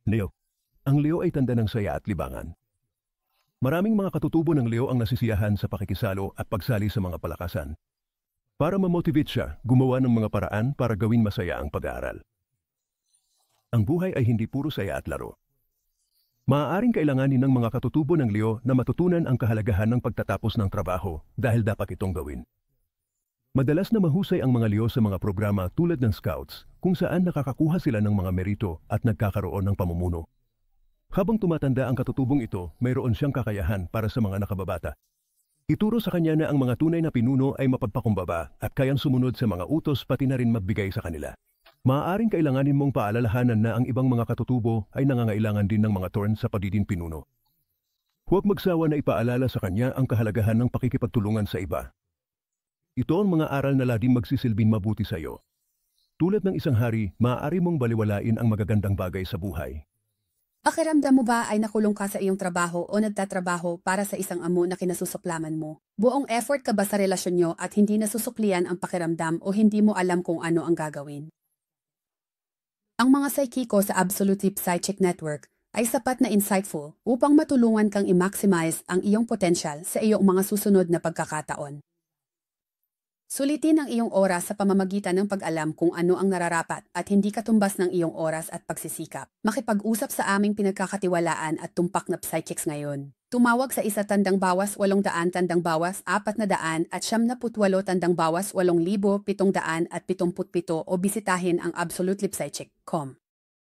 Leo. Ang Leo ay tanda ng saya at libangan. Maraming mga katutubo ng Leo ang nasisiyahan sa pakikisalo at pagsali sa mga palakasan. Para ma-motivate siya, gumawa ng mga paraan para gawing masaya ang pag-aaral. Ang buhay ay hindi puro saya at laro. Maaaring kailanganin ng mga katutubo ng Leo na matutunan ang kahalagahan ng pagtatapos ng trabaho dahil dapat itong gawin. Madalas na mahusay ang mga Leo sa mga programa tulad ng Scouts kung saan nakakakuha sila ng mga merito at nagkakaroon ng pamumuno. Habang tumatanda ang katutubong ito, mayroon siyang kakayahan para sa mga nakababata. Ituro sa kanya na ang mga tunay na pinuno ay mapagpakumbaba at kayang sumunod sa mga utos pati na rin magbigay sa kanila. Maaaring kailanganin mong paalalahanan na ang ibang mga katutubo ay nangangailangan din ng mga turn sa pagiging pinuno. Huwag magsawa na ipaalala sa kanya ang kahalagahan ng pakikipagtulungan sa iba. Ito ang mga aral na laging magsisilbing mabuti sa iyo. Tulad ng isang hari, maaari mong baliwalain ang magagandang bagay sa buhay. Pakiramdam mo ba ay nakulong ka sa iyong trabaho o nagtatrabaho para sa isang amo na kinasusuklaman mo? Buong effort ka ba sa relasyon nyo at hindi nasusuklian ang pakiramdam o hindi mo alam kung ano ang gagawin? Ang mga psychico sa Absolute Tip Psychic Network ay sapat na insightful upang matulungan kang i-maximize ang iyong potensyal sa iyong mga susunod na pagkakataon. Sulitin ang iyong oras sa pamamagitan ng pag-alam kung ano ang nararapat at hindi katumbas ng iyong oras at pagsisikap. Makipag-usap sa aming pinagkakatiwalaan at tumpak na psychics ngayon. Tumawag sa 1-800-800 at 78-878 o bisitahin ang absolutelipsychic.com.